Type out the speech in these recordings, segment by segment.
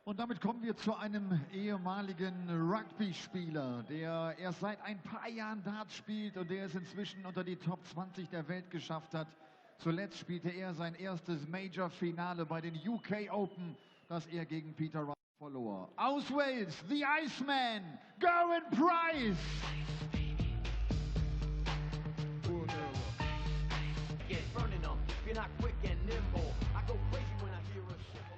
Und damit kommen wir zu einem ehemaligen Rugby-Spieler, der erst seit ein paar Jahren Darts spielt und der es inzwischen unter die Top 20 der Welt geschafft hat. Zuletzt spielte er sein erstes Major-Finale bei den UK Open, das er gegen Peter Wright verlor. Aus Wales, the Iceman, Gerwyn Price! Get burning them, you're not quick and nimble. I go crazy when I hear a cymbal.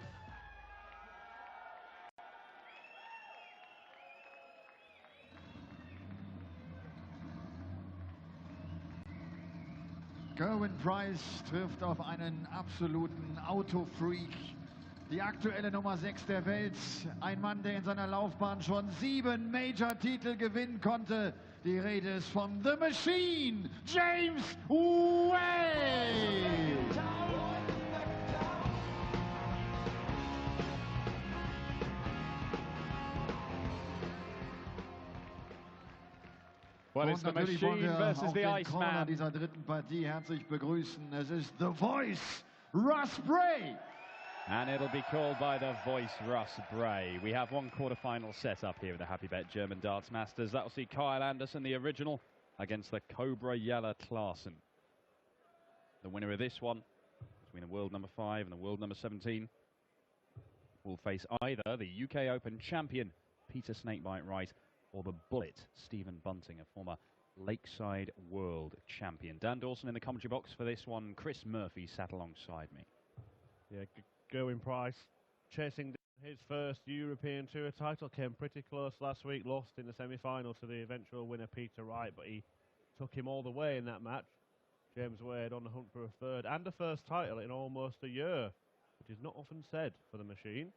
Gerwyn Price trifft auf einen absoluten Autofreak. Die aktuelle Nummer 6 der Welt. Ein Mann, der in seiner Laufbahn schon 7 Major-Titel gewinnen konnte. Die Rede ist von The Machine, James Wade! Well, it's the Machine versus the Iceman. Dieser dritten Partie herzlich begrüßen. Es ist The Voice, Russ Bray. And it'll be called by the Voice, Russ Bray. We have one quarter-final set up here at the Happy Bet German Darts Masters. That'll see Kyle Anderson, the original, against the Cobra Jelle Klaasen. The winner of this one, between the world number 5 and the world number 17, will face either the UK Open champion, Peter Snakebite Wright, or the Bullet, Stephen Bunting, a former Lakeside World champion. Dan Dawson in the commentary box for this one. Chris Murphy sat alongside me. Yeah, Gerwyn Price chasing his first European Tour title, came pretty close last week, lost in the semi-final to the eventual winner Peter Wright, but he took him all the way in that match. James Wade on the hunt for a third and a first title in almost a year, which is not often said for the Machine.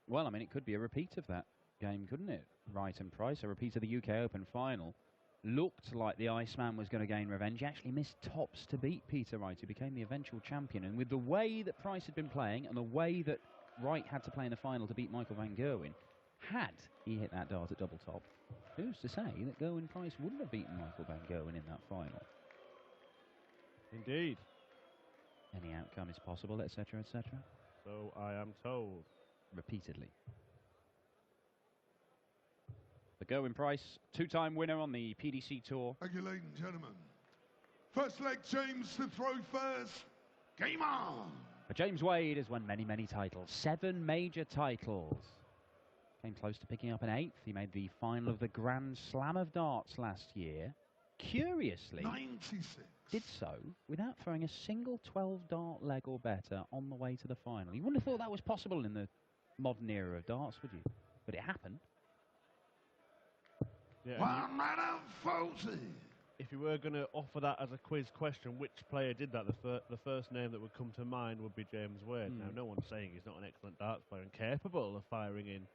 Well, I mean, it could be a repeat of that game, couldn't it? Wright and Price, a repeat of the UK Open final. Looked like the Iceman was going to gain revenge. He actually missed tops to beat Peter Wright, who became the eventual champion. And with the way that Price had been playing and the way that Wright had to play in the final to beat Michael van Gerwen, had he hit that dart at double top, who's to say that Gerwyn Price wouldn't have beaten Michael van Gerwen in that final? Indeed. Any outcome is possible, etc., etc. So I am told. Repeatedly. The Gerwyn Price, two-time winner on the PDC Tour. Thank you, ladies and gentlemen. First leg, James to throw first. Game on! But James Wade has won many, many titles. 7 major titles. Came close to picking up an 8th. He made the final of the Grand Slam of Darts last year. Curiously, 96. Did so without throwing a single 12-dart leg or better on the way to the final. You wouldn't have thought that was possible in the modern era of darts, would you? But it happened. Yeah, 1 minute 40. If you were going to offer that as a quiz question, which player did that? The first name that would come to mind would be James Wade. Now, no one's saying he's not an excellent darts player and capable of firing in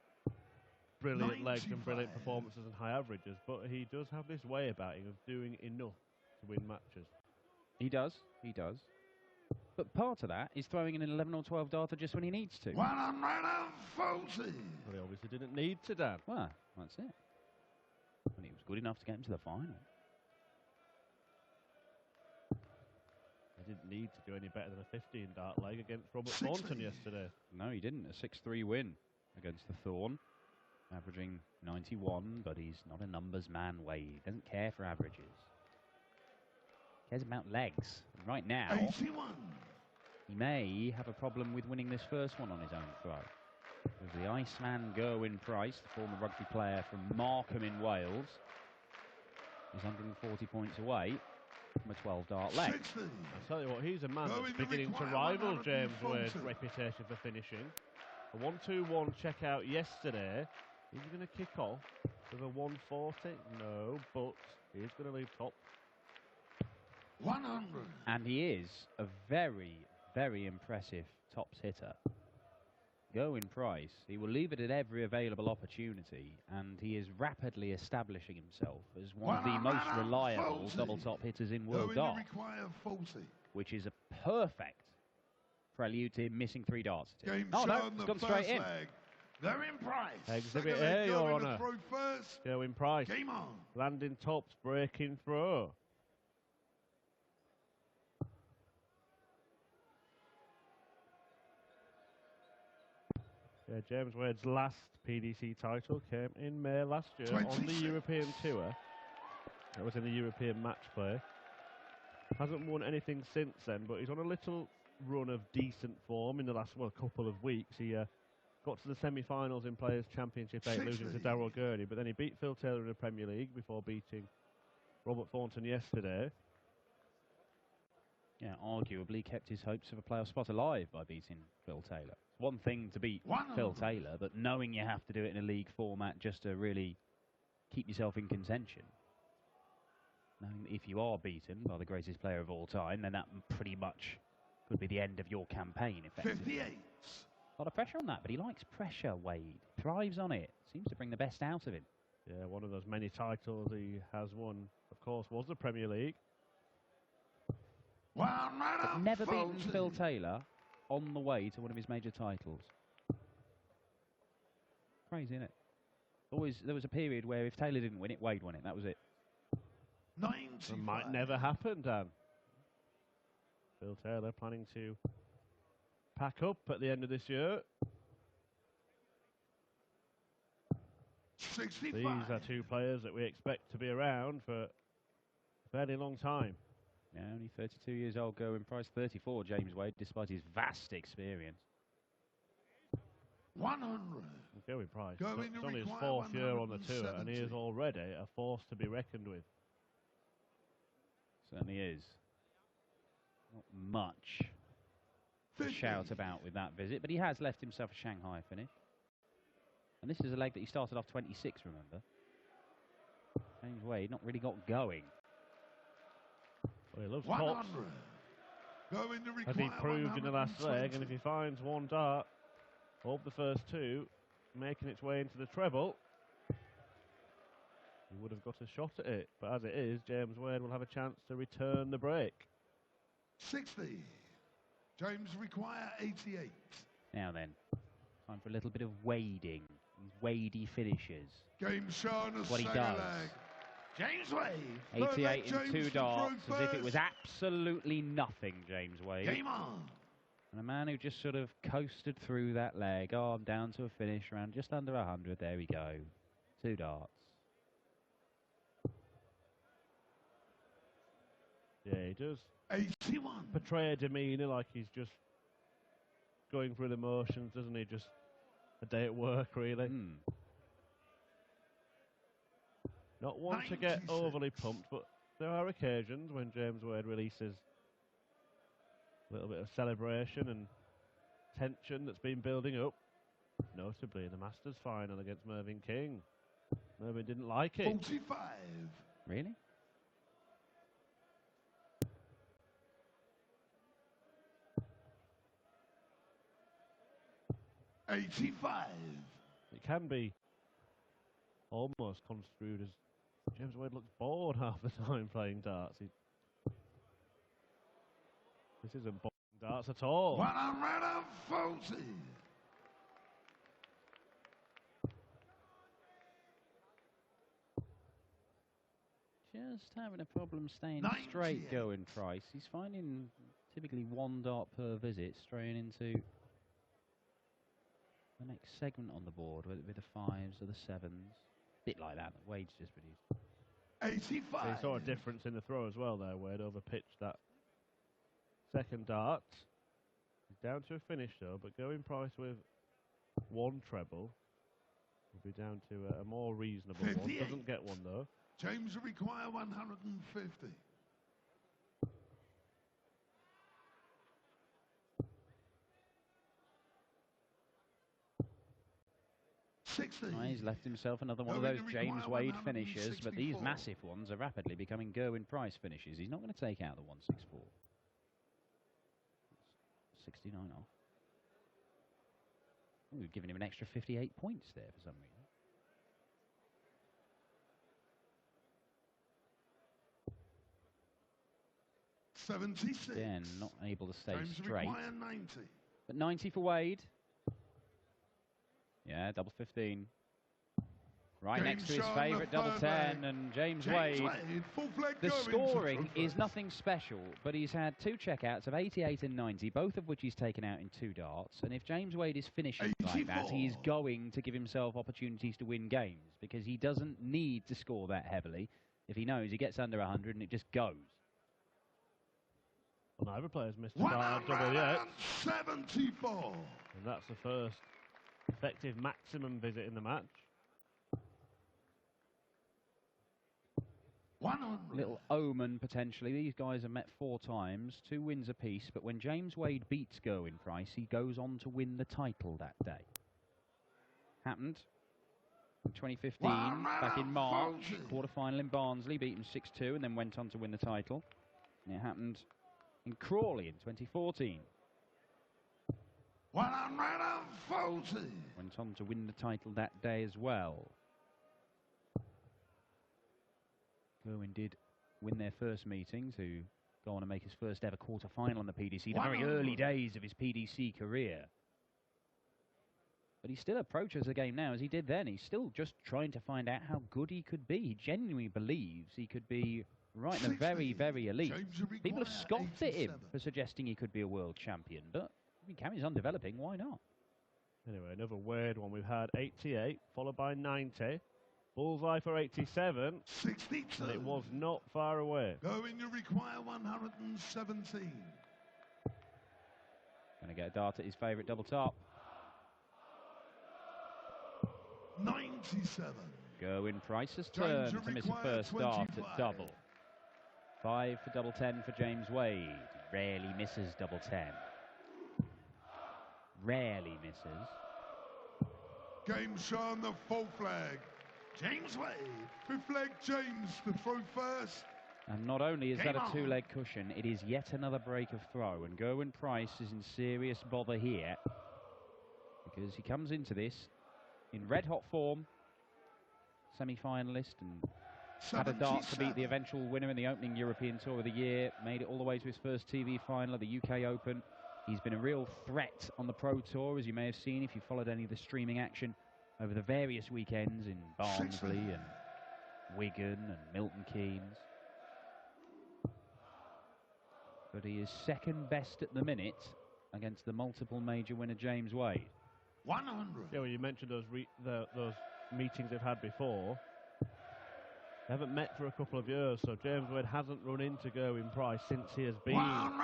brilliant legs and brilliant performances and high averages, but he does have this way about him of doing enough to win matches. He does, he does. But part of that is throwing in an 11 or 12 darter just when he needs to. 140. Well, he obviously didn't need to, Dan. Well, that's it. And he was good enough to get him to the final. He didn't need to do any better than a 15-dart leg against Robert Thornton yesterday. No, he didn't. A 6-3 win against the Thorn, averaging 91, but he's not a numbers man, Wade. He doesn't care for averages. He cares about legs. And right now, 81. He may have a problem with winning this first one on his own throw. With the Iceman Gerwyn Price, the former rugby player from Markham in Wales, is 140 points away from a 12-dart leg. 60. I'll tell you what, he's a man that's beginning to rival James Wade's reputation for finishing. A 1-2-1 check out yesterday. He's going to kick off with a 140. No, but he's going to leave top. 100. And he is a very, very impressive tops hitter. Gerwyn Price, he will leave it at every available opportunity, and he is rapidly establishing himself as one of the most reliable double top hitters in world darts, which is a perfect prelude to him missing 3 darts. Oh no, it's gone straight in. Gerwyn Price. Exhibit A, Your Honour. First. Gerwyn Price. Game on. Landing tops, breaking throw. Yeah, James Wade's last PDC title came in May last year on the 26. European Tour. That was in the European match play. Hasn't won anything since then, but he's on a little run of decent form in the last couple of weeks. He got to the semi-finals in Players' Championship 8, losing to 60. Daryl Gurney, but then he beat Phil Taylor in the Premier League before beating Robert Thornton yesterday. Yeah, arguably kept his hopes of a playoff spot alive by beating Phil Taylor. It's one thing to beat Phil Taylor, but knowing you have to do it in a league format just to really keep yourself in contention. Knowing that if you are beaten by the greatest player of all time, then that pretty much could be the end of your campaign, effectively. 58. A lot of pressure on that, but he likes pressure, Wade. Thrives on it. Seems to bring the best out of him. Yeah, one of those many titles he has won, of course, was the Premier League. One But minute never beaten 40. Phil Taylor on the way to one of his major titles. Crazy, isn't it? Always, there was a period where if Taylor didn't win it, Wade won it. That was it. 95. It might never happen, Dan. Phil Taylor planning to pack up at the end of this year. 65. These are two players that we expect to be around for a fairly long time. Yeah, only 32 years old, Gerwyn Price. 34, James Wade, despite his vast experience. 100. Gerwyn Price, Going it's to only his require fourth year on the tour, and he 170. is already a force to be reckoned with. Certainly is. Not much to 50. shout about with that visit, but he has left himself a Shanghai finish. And this is a leg that he started off 26, remember. James Wade not really got going. Well, he loves 100. tops, Going to as he require proved in the last leg, and if 120. he finds one dart of the first two, making its way into the treble, he would have got a shot at it. But as it is, James Wade will have a chance to return the break. 60. James require 88. Now then, time for a little bit of wading. These wady finishes. Game shown a What he stagger does. leg. James Wade. 88 James in 2 to darts, throw as if it was first. absolutely nothing, James Wade. Game on. And a man who just sort of coasted through that leg, arm down to a finish around just under 100. There we go. 2 darts. Yeah, he does 81. portray a demeanour like he's just going through the motions, doesn't he? Just a day at work, really. Not one to get 96. overly pumped, but there are occasions when James Wade releases a little bit of celebration and tension that's been building up, notably in the Masters final against Mervyn King. Mervyn didn't like it. 45. Really? $85. It can be almost construed as James Wade looks bored half the time playing darts. This isn't boring darts at all. 140. Just having a problem staying 98. straight, Gerwyn Price. He's finding typically 1 dart per visit, straying into the next segment on the board, whether it be the 5s or the 7s. Bit like that Wade's just produced. 85. So you saw a difference in the throw as well there, Wade overpitched that second dart. He's down to a finish though, but Gerwyn Price with 1 treble will be down to a more reasonable one. 58. Doesn't get one though. James require 150. 60. Oh, he's left himself another one of Going those to James require Wade finishes, but these 164. massive ones are rapidly becoming Gerwyn Price finishes. He's not going to take out the 164. 69 off. Oh, we've given him an extra 58 points there for some reason. $76. Again, not able to stay James straight. require 90. But 90 for Wade. Yeah, double 15. Right next to his favourite double 10, and James Wade. Full flag The going scoring to is nothing special, but he's had 2 checkouts of 88 and 90, both of which he's taken out in 2 darts. And if James Wade is finishing like that, he is going to give himself opportunities to win games, because he doesn't need to score that heavily if he knows he gets under 100 and it just goes. Well, neither player's missed a dart double yet. 74. And that's the first effective maximum visit in the match. 100. Little omen, potentially. These guys have met 4 times, 2 wins apiece, but when James Wade beats Gerwyn Price, he goes on to win the title that day. Happened in 2015, back in March, quarter-final in Barnsley, beat him 6-2, and then went on to win the title. And it happened in Crawley in 2014. 140. Went on to win the title that day as well. Gerwyn did win their first meeting to go on and make his first ever quarter-final in the PDC, the very early days of his PDC career. But he still approaches the game now as he did then. He's still just trying to find out how good he could be. He genuinely believes he could be right in the very, very elite. People have scoffed at him for suggesting he could be a world champion, but if he carries on developing, why not? Anyway, another weird one. We've had 88, followed by 90. Bullseye for 87. 62. And it was not far away. Going to require 117. Going to get a dart at his favourite double top. 97. Gerwyn Price has turned to miss a first dart at double. 5 for double 10 for James Wade. He rarely misses double 10. Rarely misses. Game shown the full flag. James Wade. Fifth leg James to throw first. And not only is that a 2-leg cushion, it is yet another break of throw. And Gerwyn Price is in serious bother here, because he comes into this in red-hot form, semi-finalist, and had a dart to beat the eventual winner in the opening European Tour of the year, made it all the way to his first TV final at the UK Open. He's been a real threat on the Pro Tour, as you may have seen if you followed any of the streaming action over the various weekends in Barnsley and Wigan and Milton Keynes. But he is second best at the minute against the multiple major winner James Wade. 100. Yeah, well, you mentioned those meetings they've had before. They haven't met for a couple of years, so James Wade hasn't run into Gerwyn Price since he has been on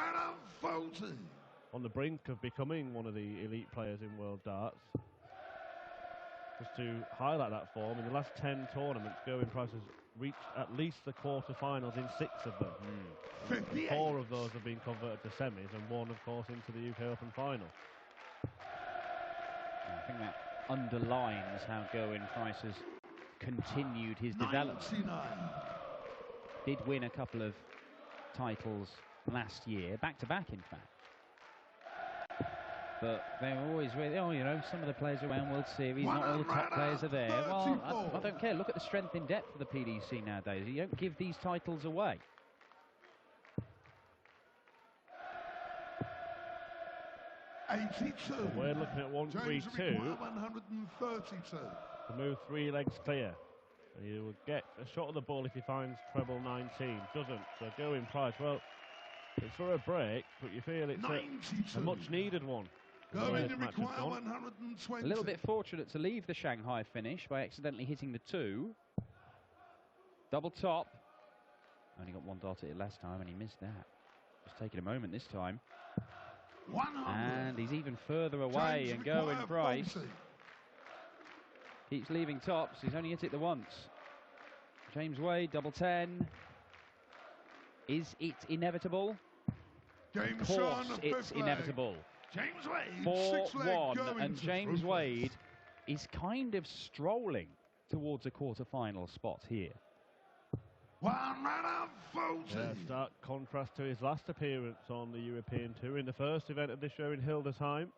the brink of becoming one of the elite players in world darts. Just to highlight that form, in the last 10 tournaments, Gerwyn Price has reached at least the quarter-finals in 6 of them. 4 of those have been converted to semis, and 1, of course, into the UK Open final. I think that underlines how Gerwyn Price has continued his development. Did win a couple of titles last year, back-to-back, in fact. But they were always with, oh, you know, some of the players around World Series, not all the top players are there. Well, I don't care. Look at the strength in depth of the PDC nowadays. You don't give these titles away. We're looking at 132 to move 3 legs clear. And you will get a shot of the ball if he finds treble 19. Doesn't. So Gerwyn Price, well, it's for a break, but you feel it's a much needed one. Going to require 120. A little bit fortunate to leave the Shanghai finish by accidentally hitting the 2. Double top. Only got 1 dart at it last time and he missed that. Just taking a moment this time. 100. And he's even further away, and Gerwyn Price keeps leaving tops. He's only hit it the once. James Wade, double 10. Is it inevitable? Of course it's inevitable. James Wade, 4-1, and James Wade is kind of strolling towards a quarter-final spot here. 140. Yeah, stark contrast to his last appearance on the European Tour in the first event of this show in Hildesheim.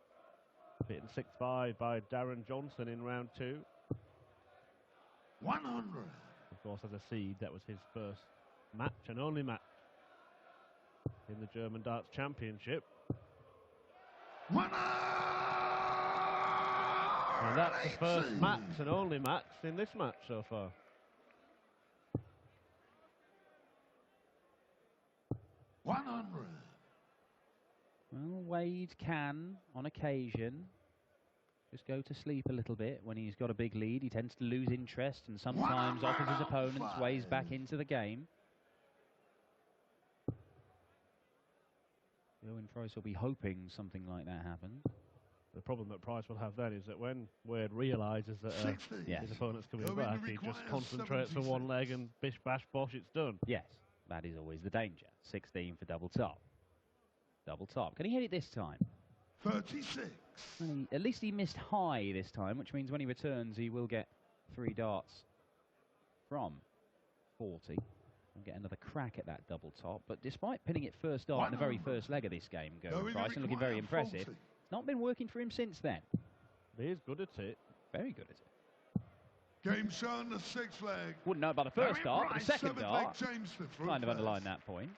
Beaten 6-5 by Darren Johnson in round 2. 100. Of course, as a seed, that was his first match and only match in the German Darts Championship. And that's the first max and only max in this match so far. $100. Well, Wade can, on occasion, just go to sleep a little bit when he's got a big lead. He tends to lose interest and sometimes offers his opponents ways back into the game. Owen Price will be hoping something like that happens. The problem that Price will have then is that when Wade realises that his opponent's coming back, he just concentrates on one leg and bish bash bosh, it's done. Yes, that is always the danger. 16 for double top. Double top. Can he hit it this time? 36. Well, at least he missed high this time, which means when he returns, he will get 3 darts from 40. We'll get another crack at that double top. But despite pinning it first dart in the very first leg of this game, Gerwyn Price, and looking very impressive, it's not been working for him since then. He is good at it. Very good at it. Game shown, the 6th leg. Wouldn't know about the first dart, but the second 7th dart leg, James to throw kind of first. underlined that point.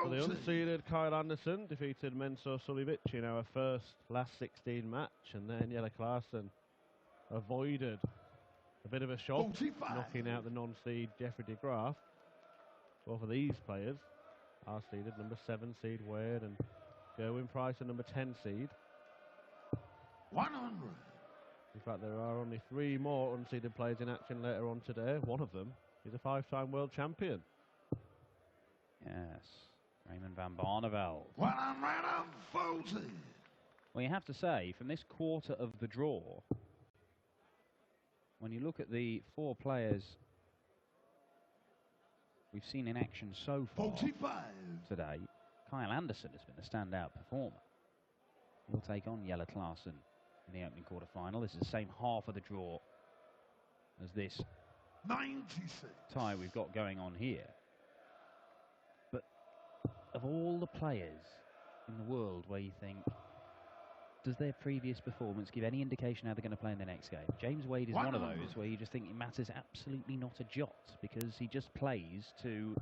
So the unseeded Kyle Anderson defeated Menzo Suljovic in our last 16 match, and then Jelle Klaasen avoided a bit of a shock, 45. knocking out the non-seed Jeffrey de Graaf. Both of these players are seeded, number 7 seed Wade and Gerwyn Price, and number 10 seed. 100. In fact, there are only 3 more unseeded players in action later on today. One of them is a 5-time world champion. Yes, Raymond van Barneveld. 140. Well, you have to say, from this quarter of the draw, when you look at the 4 players we've seen in action so far 45. today, Kyle Anderson has been the standout performer. He'll take on Jelle Klaasen in the opening quarter-final. This is the same half of the draw as this 96. tie we've got going on here. But of all the players in the world where you think, does their previous performance give any indication how they're going to play in the next game? James Wade is one of those where you just think it matters absolutely not a jot, because he just plays to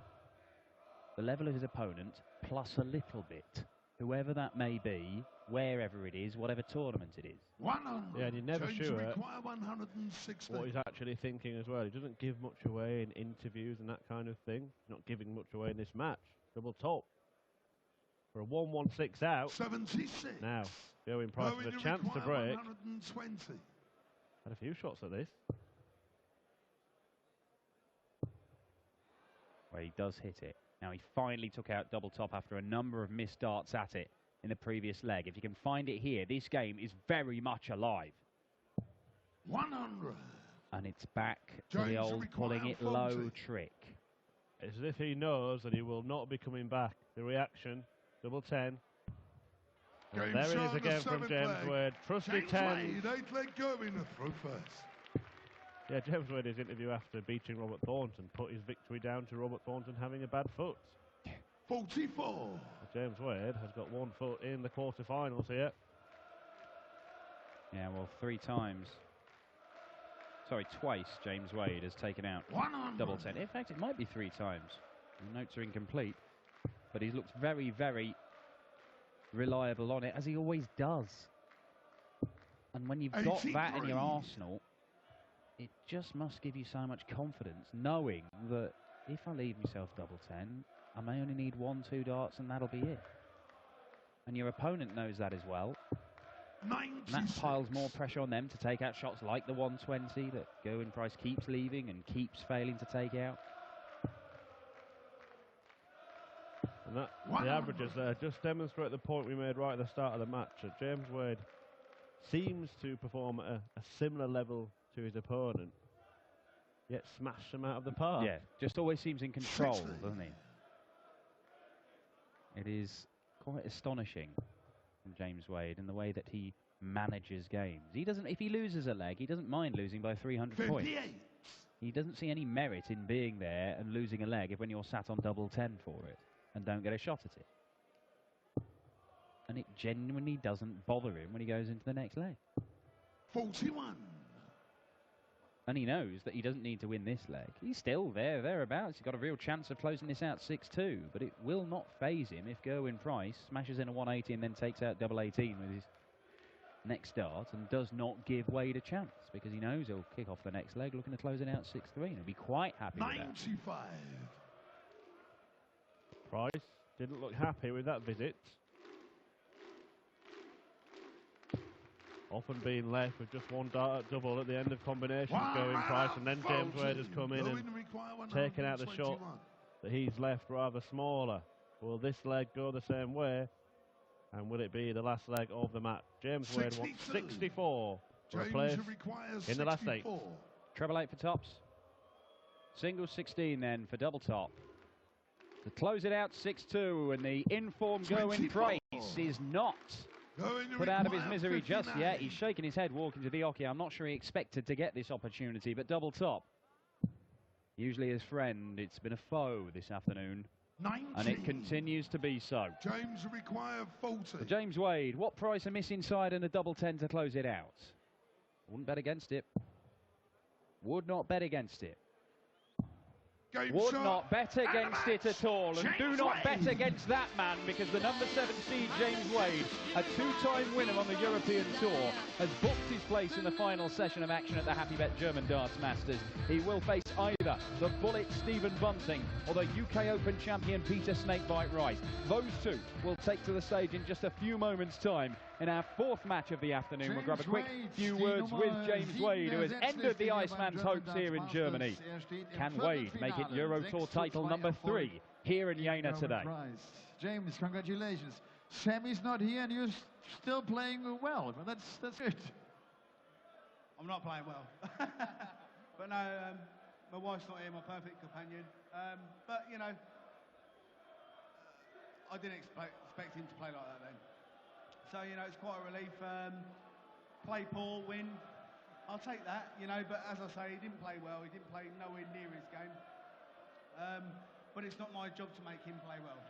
the level of his opponent plus a little bit, whoever that may be, wherever it is, whatever tournament it is. 100. Yeah, and you're never James sure require 160. what he's actually thinking as well. He doesn't give much away in interviews and that kind of thing. He's not giving much away in this match. Double top for a 1-1-6 out. 76. Now, Gerwyn Price with a chance to break. 120. Had a few shots at this. Where he does hit it. Now he finally took out double top after a number of missed darts at it in the previous leg. If you can find it here, this game is very much alive. 100. And it's back to James the old require pulling it 40. low trick. It's as if he knows that he will not be coming back. The reaction, double 10. And there it is again from James Wade. Trusty 10. Wade, 8 leg going to throw first. Yeah, James Wade, his interview after beating Robert Thornton, put his victory down to Robert Thornton having a bad foot. 44. James Wade has got 1 foot in the quarterfinals here. Yeah, well, 3 times. Sorry, twice James Wade has taken out 100. double 10. In fact, it might be 3 times. The notes are incomplete. But he looks very, very reliable on it, as he always does. And when you've got that in your arsenal, it just must give you so much confidence, knowing that if I leave myself double 10, I may only need 1-2 darts and that'll be it. And your opponent knows that as well. 96. And that piles more pressure on them to take out shots like the 120 that Gerwyn Price keeps leaving and keeps failing to take out. And that, the averages there just demonstrate the point we made right at the start of the match, that James Wade seems to perform at a similar level to his opponent, yet smash them out of the park. Yeah, just always seems in control, doesn't he? It is quite astonishing from James Wade in the way that he manages games. He doesn't, if he loses a leg, he doesn't mind losing by 300 points. He doesn't see any merit in being there and losing a leg if when you're sat on double 10 for it and don't get a shot at it. And it genuinely doesn't bother him when he goes into the next leg. 41. And he knows that he doesn't need to win this leg. He's still thereabouts. He's got a real chance of closing this out 6-2, but it will not phase him if Gerwyn-Price smashes in a 180 and then takes out double 18 with his next start and does not give Wade a chance, because he knows he'll kick off the next leg looking to close it out 6-3. He'll be quite happy with that. 95. Price didn't look happy with that visit. Often being left with just one double at the end of combinations, Gerwyn-Price, and then James Wade has come in and taken out the shot that he's left rather smaller. Will this leg go the same way? And will it be the last leg of the match? James Wade wants 64 for a place in the last 8. Treble 8 for tops. Single 16 then for double top. To close it out 6-2, and the informed Gerwyn-Price is not put out of his misery just yet. He's shaking his head walking to the oche. I'm not sure he expected to get this opportunity, but double top. Usually his friend, it's been a foe this afternoon. 90. And it continues to be so. James require 40. For James Wade, what price a miss inside and a double 10 to close it out? Wouldn't bet against it. Would not bet against it. Would not bet against it at all, and do not bet against that man, because the number 7 seed James Wade, a 2-time winner on the European Tour, has booked his place in the final session of action at the Happy Bet German Darts Masters. He will face either the Bullet Stephen Bunting or the UK Open champion Peter Snakebite Wright. Those two will take to the stage in just a few moments' time. In our 4th match of the afternoon, we'll grab a quick few words with James Wade, who has ended the Iceman's hopes here in Germany. Can Wade make it Euro Tour title number 3 here in Jena today? James, congratulations. Sammy's not here and you're still playing well. That's good. I'm not playing well. But no, my wife's not here, my perfect companion. But, you know, I didn't expect him to play like that then. So, you know, it's quite a relief. Play poor, win. I'll take that, you know, but as I say, he didn't play well. He didn't play nowhere near his game. But it's not my job to make him play well.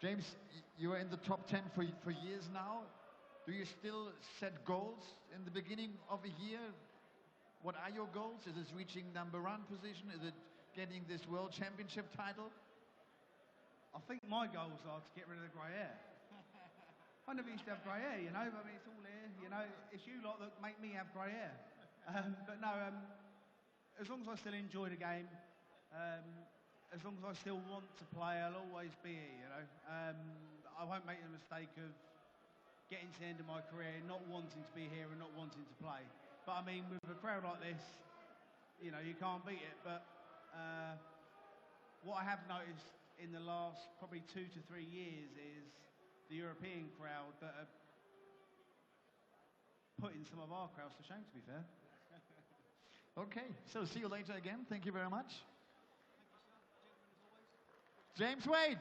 James, you are in the top 10 for years now. Do you still set goals in the beginning of a year? What are your goals? Is it reaching number 1 position? Is it getting this World Championship title? I think my goals are to get rid of the grey hair. I never used to have grey hair, you know, but I mean, it's all here, you know. It's you lot that make me have grey hair. But no, as long as I still enjoy the game, as long as I still want to play, I'll always be here, you know. I won't make the mistake of getting to the end of my career, not wanting to be here and not wanting to play. But I mean, with a crowd like this, you know, you can't beat it. But what I have noticed in the last probably 2 to 3 years is the European crowd that are putting some of our crowds to shame, to be fair. Okay, so see you later again. Thank you very much. James Wade.